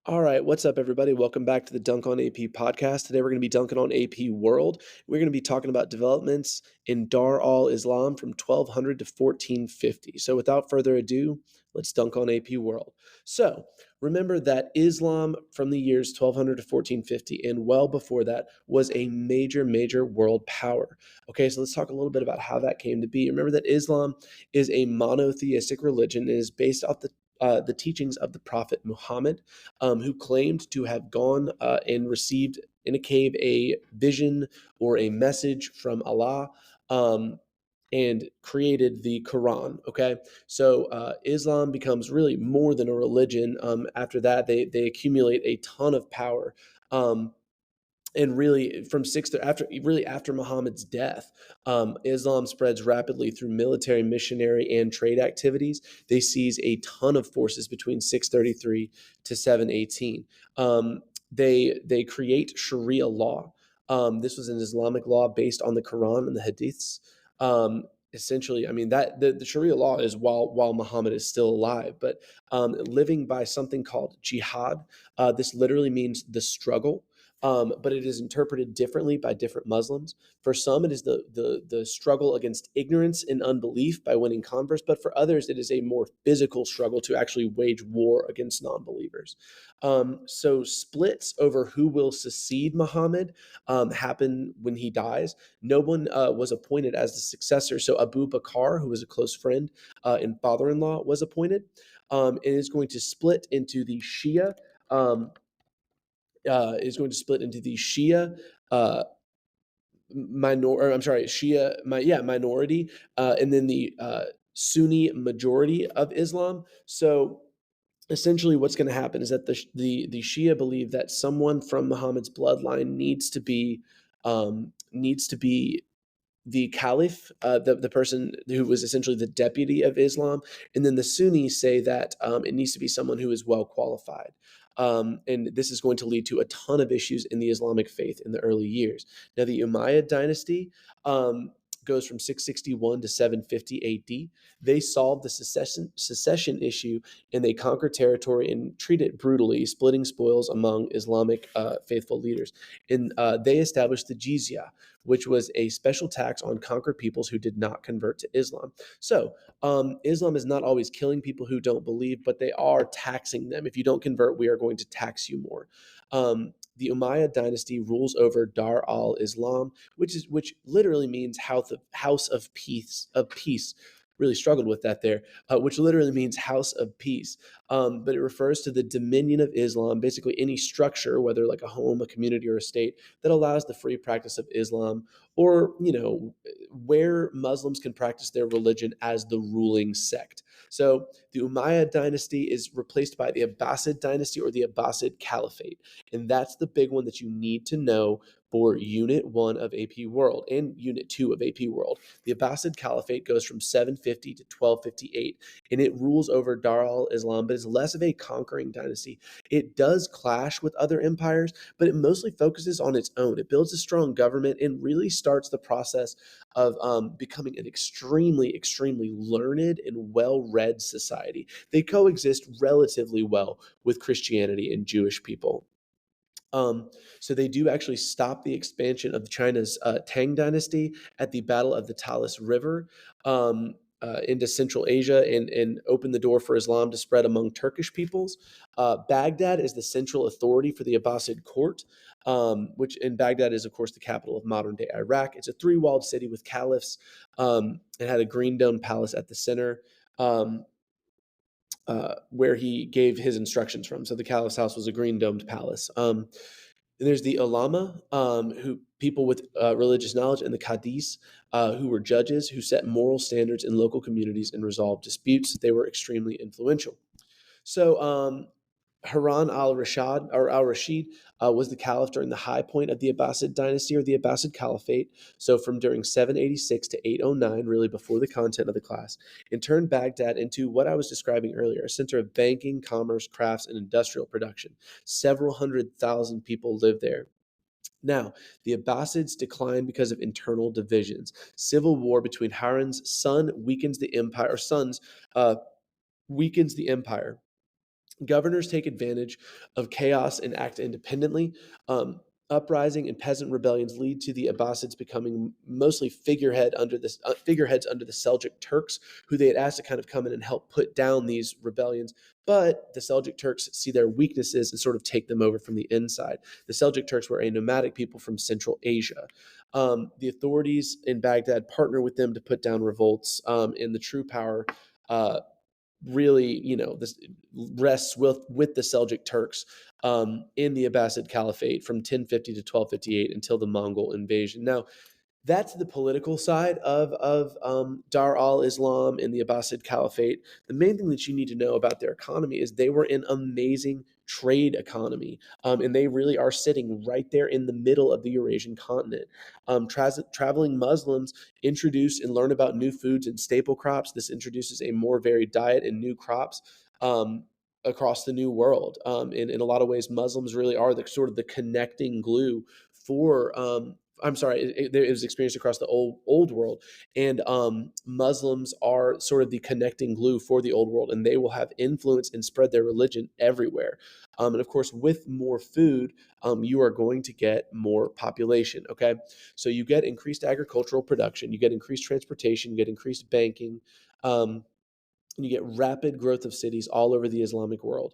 All right, what's up, everybody? Welcome back to the Dunk on AP podcast. Today, we're going to be dunking on AP World. We're going to be talking about developments in Dar al Islam from 1200 to 1450. So, without further ado, let's dunk on AP World. So, remember that Islam from the years 1200 to 1450 and well before that was a major world power. Okay, so let's talk a little bit about how that came to be. Remember that Islam is a monotheistic religion and is based off the teachings of the Prophet Muhammad, who claimed to have gone and received in a cave a vision or a message from Allah. And created the Quran. Okay, so Islam becomes really more than a religion. After that, they accumulate a ton of power. And really from after Muhammad's death, Islam spreads rapidly through military, missionary, and trade activities. They seize a ton of forces between 633 to 718. They create Sharia law. This was an Islamic law based on the Quran and the Hadiths. Essentially, I mean that the Sharia law is while Muhammad is still alive, but living by something called jihad. This literally means the struggle, but it is interpreted differently by different Muslims. For some, it is the struggle against ignorance and unbelief by winning converts, but for others, it is a more physical struggle to actually wage war against non-believers. So splits over who will succeed Muhammad happen when he dies. No one was appointed as the successor. So Abu Bakr, who was a close friend and father-in-law, was appointed, and is going to split into the Shia. Um, is going to split into the Shia minority, and then the Sunni majority of Islam. So essentially, what's going to happen is that the Shia believe that someone from Muhammad's bloodline needs to be the caliph, the person who was essentially the deputy of Islam, and then the Sunnis say that it needs to be someone who is well qualified. And this is going to lead to a ton of issues in the Islamic faith in the early years. Now, the Umayyad dynasty goes from 661 to 750 AD. They solved the secession issue, and they conquered territory and treat it brutally, splitting spoils among Islamic faithful leaders. And they established the jizya, which was a special tax on conquered peoples who did not convert to Islam. So, Islam is not always killing people who don't believe, but they are taxing them. If you don't convert, we are going to tax you more. The Umayyad dynasty rules over Dar al Islam, which literally means house of peace. Of peace. Really struggled with that there, which literally means house of peace. But it refers to the dominion of Islam, basically any structure, whether like a home, a community, or a state, that allows the free practice of Islam, or where Muslims can practice their religion as the ruling sect. So the Umayyad dynasty is replaced by the Abbasid dynasty or the Abbasid Caliphate, and that's the big one that you need to know for Unit 1 of AP World and Unit 2 of AP World. The Abbasid Caliphate goes from 750 to 1258, and it rules over Dar al Islam, but is less of a conquering dynasty. It does clash with other empires, but it mostly focuses on its own. It builds a strong government and really starts the process of becoming an extremely learned and well-read society. They coexist relatively well with Christianity and Jewish people. So they do actually stop the expansion of China's Tang dynasty at the Battle of the Talas River into Central Asia, and open the door for Islam to spread among Turkish peoples. Baghdad is the central authority for the Abbasid court, which in Baghdad is, of course, the capital of modern-day Iraq. It's a three-walled city with caliphs. It had a green dome palace at the center. Where he gave his instructions from. So the caliph's house was a green domed palace. There's the ulama, who people with religious knowledge, and the qadis, who were judges who set moral standards in local communities and resolved disputes. They were extremely influential. So Harun al Rashid was the caliph during the high point of the Abbasid dynasty or the Abbasid Caliphate. So from during 786 to 809, really before the content of the class, and turned Baghdad into what I was describing earlier, a center of banking, commerce, crafts, and industrial production. Several 100,000 people lived there. Now, the Abbasids declined because of internal divisions. Civil war between Harun's son weakens the empire, or sons weakens the empire. Governors take advantage of chaos and act independently. Uprising and peasant rebellions lead to the Abbasids becoming mostly figureheads under the Seljuk Turks, who they had asked to kind of come in and help put down these rebellions. But the Seljuk Turks see their weaknesses and sort of take them over from the inside. The Seljuk Turks were a nomadic people from Central Asia. The authorities in Baghdad partner with them to put down revolts, and the true power uh, really, this rests with the Seljuk Turks in the Abbasid Caliphate from 1050 to 1258 until the Mongol invasion. Now, that's the political side of Dar al Islam and the Abbasid Caliphate. The main thing that you need to know about their economy is they were an amazing trade economy, and they really are sitting right there in the middle of the Eurasian continent. Traveling Muslims introduce and learn about new foods and staple crops. This introduces a more varied diet and new crops. Across the new world. In a lot of ways, Muslims really are the sort of the connecting glue for I'm sorry, it was experienced across the old world, and Muslims are sort of the connecting glue for the old world, and they will have influence and spread their religion everywhere. And of course, with more food, you are going to get more population. Okay, so you get increased agricultural production, you get increased transportation, you get increased banking. And you get rapid growth of cities all over the Islamic world.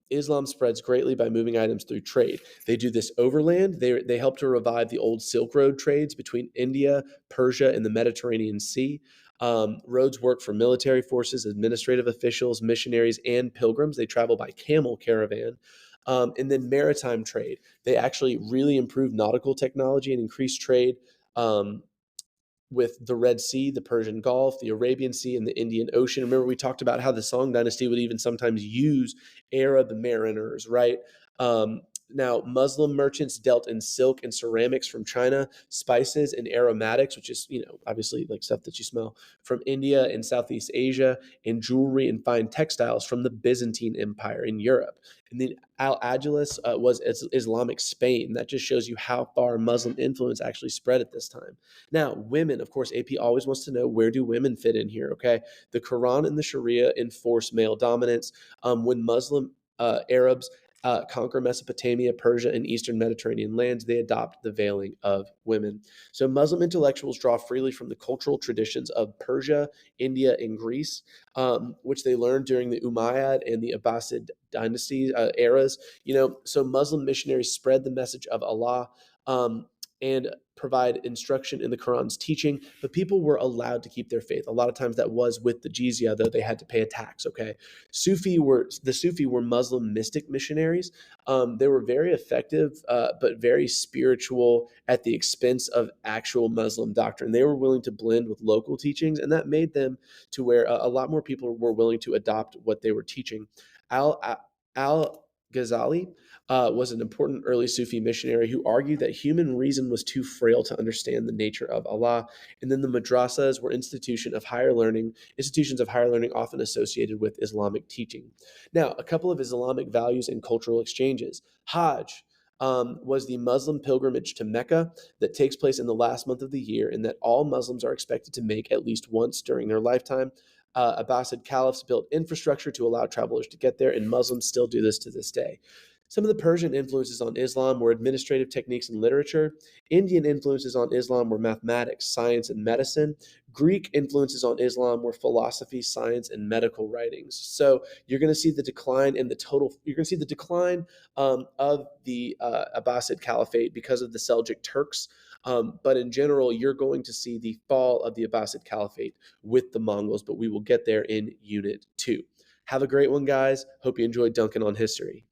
Islam spreads greatly by moving items through trade. They do this overland. They help to revive the old Silk Road trades between India, Persia, and the Mediterranean Sea. Roads work for military forces, administrative officials, missionaries, and pilgrims. They travel by camel caravan. And then maritime trade. They actually really improve nautical technology and increase trade. With the Red Sea, the Persian Gulf, the Arabian Sea, and the Indian Ocean. Remember, we talked about how the Song Dynasty would even sometimes use Arab mariners, right? Now, Muslim merchants dealt in silk and ceramics from China, spices and aromatics, which is, obviously like stuff that you smell, from India and Southeast Asia, and jewelry and fine textiles from the Byzantine Empire in Europe. And then Al-Andalus was Islamic Spain. That just shows you how far Muslim influence actually spread at this time. Now, women, of course, AP always wants to know, where do women fit in here? Okay. The Quran and the Sharia enforce male dominance. When Muslim Arabs conquer Mesopotamia, Persia, and Eastern Mediterranean lands, they adopt the veiling of women. So Muslim intellectuals draw freely from the cultural traditions of Persia, India, and Greece, which they learned during the Umayyad and the Abbasid dynasty eras. So Muslim missionaries spread the message of Allah. And provide instruction in the Quran's teaching, but people were allowed to keep their faith. A lot of times that was with the jizya, though they had to pay a tax. Okay, the Sufi were Muslim mystic missionaries. They were very effective, but very spiritual at the expense of actual Muslim doctrine. They were willing to blend with local teachings, and that made them to where a lot more people were willing to adopt what they were teaching. Al Ghazali was an important early Sufi missionary who argued that human reason was too frail to understand the nature of Allah. And then the madrasas were institutions of higher learning often associated with Islamic teaching. Now, a couple of Islamic values and cultural exchanges. Hajj was the Muslim pilgrimage to Mecca that takes place in the last month of the year, and that all Muslims are expected to make at least once during their lifetime. Abbasid caliphs built infrastructure to allow travelers to get there, and Muslims still do this to this day. Some of the Persian influences on Islam were administrative techniques and literature. Indian influences on Islam were mathematics, science, and medicine. Greek influences on Islam were philosophy, science, and medical writings. So you're going to see the decline you're going to see the decline of the Abbasid Caliphate because of the Seljuk Turks. But in general, you're going to see the fall of the Abbasid Caliphate with the Mongols, but we will get there in Unit 2. Have a great one, guys. Hope you enjoyed Duncan on History.